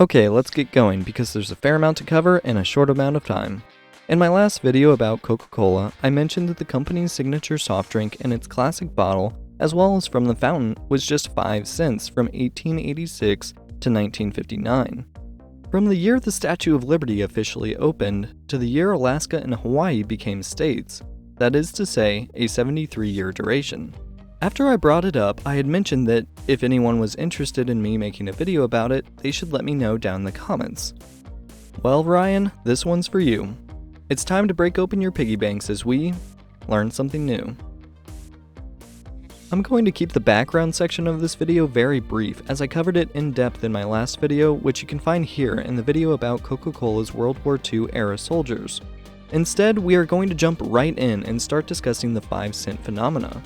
Okay, let's get going because there's a fair amount to cover in a short amount of time. In my last video about Coca-Cola, I mentioned that the company's signature soft drink in its classic bottle, as well as from the fountain, was just 5 cents from 1886 to 1959. From the year the Statue of Liberty officially opened to the year Alaska and Hawaii became states, that is to say, a 73-year duration. After I brought it up, I had mentioned that if anyone was interested in me making a video about it, they should let me know down in the comments. Well, Ryan, this one's for you. It's time to break open your piggy banks as we learn something new. I'm going to keep the background section of this video very brief as I covered it in depth in my last video, which you can find here in the video about Coca-Cola's World War II era soldiers. Instead, we are going to jump right in and start discussing the 5-cent phenomena.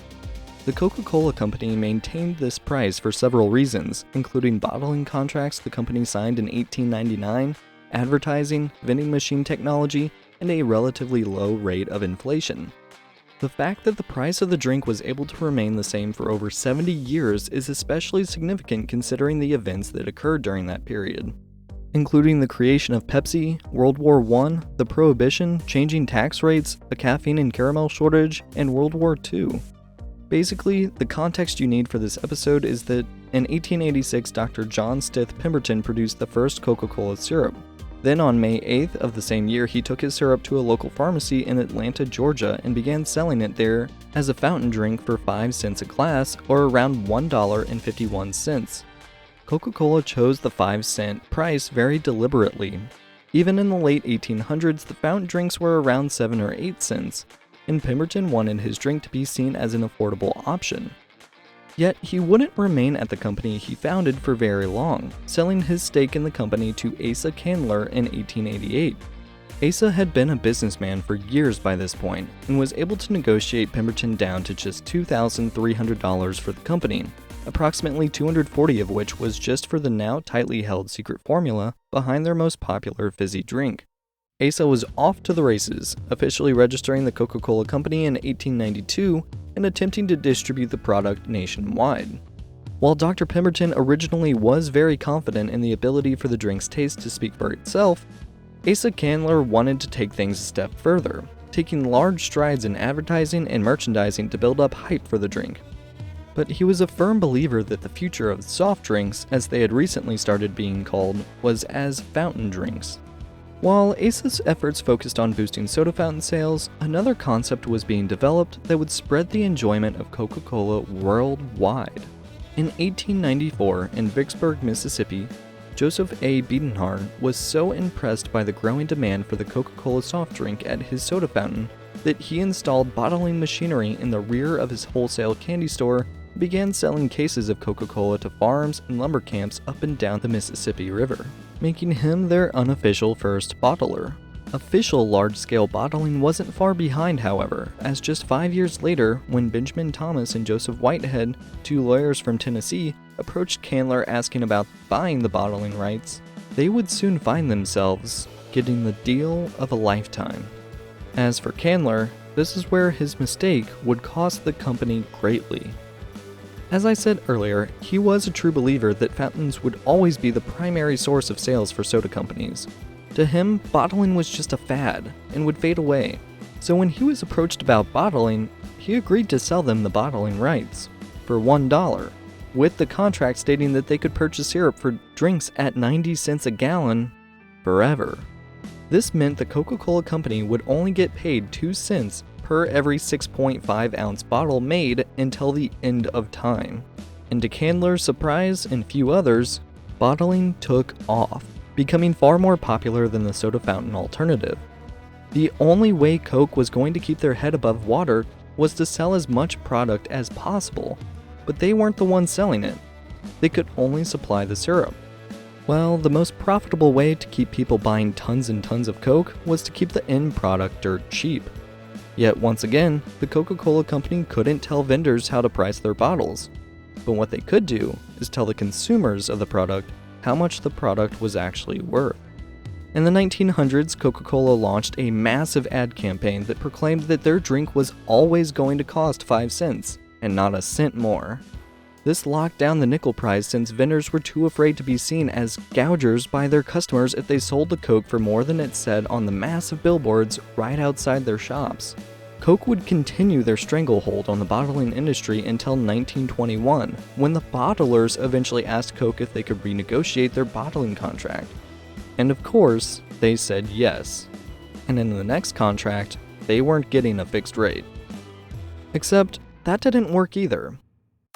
The Coca-Cola Company maintained this price for several reasons, including bottling contracts the company signed in 1899, advertising, vending machine technology, and a relatively low rate of inflation. The fact that the price of the drink was able to remain the same for over 70 years is especially significant considering the events that occurred during that period, including the creation of Pepsi, World War I, the Prohibition, changing tax rates, a caffeine and caramel shortage, and World War II. Basically, the context you need for this episode is that in 1886, Dr. John Stith Pemberton produced the first Coca-Cola syrup. Then on May 8th of the same year, he took his syrup to a local pharmacy in Atlanta, Georgia, and began selling it there as a fountain drink for 5 cents a glass, or around $1.51. Coca-Cola chose the 5-cent price very deliberately. Even in the late 1800s, the fountain drinks were around 7 or 8 cents. And Pemberton wanted his drink to be seen as an affordable option. Yet he wouldn't remain at the company he founded for very long, selling his stake in the company to Asa Candler in 1888. Asa had been a businessman for years by this point, and was able to negotiate Pemberton down to just $2,300 for the company, approximately $240 of which was just for the now tightly held secret formula behind their most popular fizzy drink. Asa was off to the races, officially registering the Coca-Cola Company in 1892 and attempting to distribute the product nationwide. While Dr. Pemberton originally was very confident in the ability for the drink's taste to speak for itself, Asa Candler wanted to take things a step further, taking large strides in advertising and merchandising to build up hype for the drink. But he was a firm believer that the future of soft drinks, as they had recently started being called, was as fountain drinks. While Asa's efforts focused on boosting soda fountain sales, another concept was being developed that would spread the enjoyment of Coca-Cola worldwide. In 1894, in Vicksburg, Mississippi, Joseph A. Biedenhardt was so impressed by the growing demand for the Coca-Cola soft drink at his soda fountain that he installed bottling machinery in the rear of his wholesale candy store and began selling cases of Coca-Cola to farms and lumber camps up and down the Mississippi River, making him their unofficial first bottler. Official large-scale bottling wasn't far behind, however, as just 5 years later, when Benjamin Thomas and Joseph Whitehead, two lawyers from Tennessee, approached Candler asking about buying the bottling rights, they would soon find themselves getting the deal of a lifetime. As for Candler, this is where his mistake would cost the company greatly. As I said earlier, he was a true believer that fountains would always be the primary source of sales for soda companies. To him, bottling was just a fad and would fade away. So when he was approached about bottling, he agreed to sell them the bottling rights for $1, with the contract stating that they could purchase syrup for drinks at 90 cents a gallon forever. This meant the Coca-Cola Company would only get paid 2 cents per every 6.5 ounce bottle made until the end of time. And to Candler's surprise and few others, bottling took off, becoming far more popular than the soda fountain alternative. The only way Coke was going to keep their head above water was to sell as much product as possible, but they weren't the ones selling it. They could only supply the syrup. Well, the most profitable way to keep people buying tons and tons of Coke was to keep the end product dirt cheap. Yet once again, the Coca-Cola Company couldn't tell vendors how to price their bottles. But what they could do is tell the consumers of the product how much the product was actually worth. In the 1900s, Coca-Cola launched a massive ad campaign that proclaimed that their drink was always going to cost 5 cents, and not a cent more. This locked down the nickel price since vendors were too afraid to be seen as gougers by their customers if they sold the Coke for more than it said on the massive billboards right outside their shops. Coke would continue their stranglehold on the bottling industry until 1921, when the bottlers eventually asked Coke if they could renegotiate their bottling contract. And of course, they said yes. And in the next contract, they weren't getting a fixed rate. Except, that didn't work either.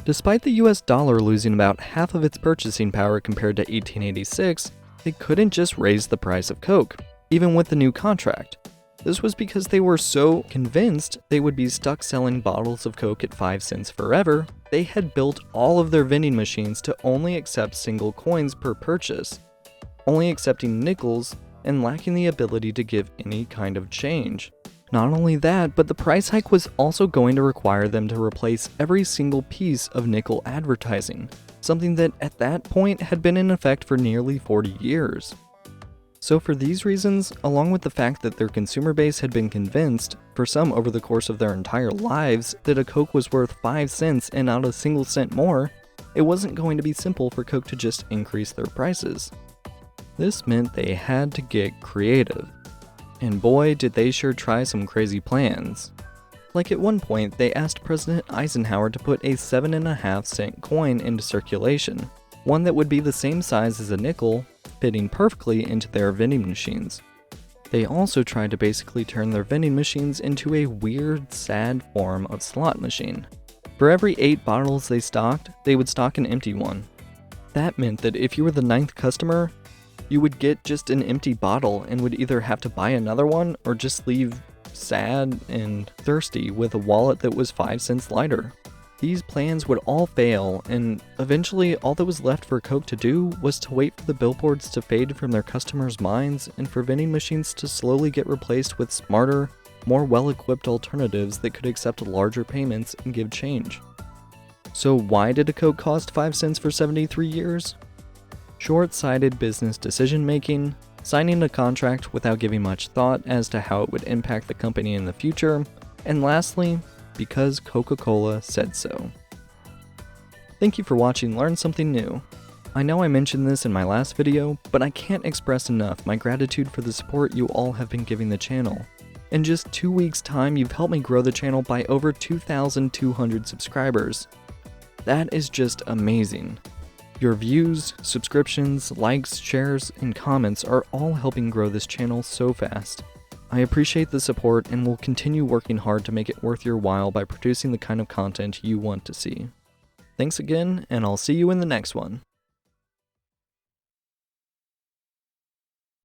Despite the US dollar losing about half of its purchasing power compared to 1886, they couldn't just raise the price of Coke, even with the new contract. This was because they were so convinced they would be stuck selling bottles of Coke at 5 cents forever, they had built all of their vending machines to only accept single coins per purchase, only accepting nickels and lacking the ability to give any kind of change. Not only that, but the price hike was also going to require them to replace every single piece of nickel advertising, something that at that point had been in effect for nearly 40 years. So for these reasons, along with the fact that their consumer base had been convinced, for some over the course of their entire lives, that a Coke was worth 5 cents and not a single cent more, it wasn't going to be simple for Coke to just increase their prices. This meant they had to get creative. And boy, did they sure try some crazy plans. Like at one point, they asked President Eisenhower to put a 7.5-cent coin into circulation, one that would be the same size as a nickel, fitting perfectly into their vending machines. They also tried to basically turn their vending machines into a weird, sad form of slot machine. For every 8 bottles they stocked, they would stock an empty one. That meant that if you were the 9th customer, you would get just an empty bottle and would either have to buy another one or just leave sad and thirsty with a wallet that was 5 cents lighter. These plans would all fail, and eventually all that was left for Coke to do was to wait for the billboards to fade from their customers' minds and for vending machines to slowly get replaced with smarter, more well-equipped alternatives that could accept larger payments and give change. So why did a Coke cost 5 cents for 73 years? Short-sighted business decision-making, signing a contract without giving much thought as to how it would impact the company in the future, and lastly, because Coca-Cola said so. Thank you for watching Learn Something New. I know I mentioned this in my last video, but I can't express enough my gratitude for the support you all have been giving the channel. In just 2 weeks' time, you've helped me grow the channel by over 2,200 subscribers. That is just amazing. Your views, subscriptions, likes, shares, and comments are all helping grow this channel so fast. I appreciate the support and will continue working hard to make it worth your while by producing the kind of content you want to see. Thanks again, and I'll see you in the next one.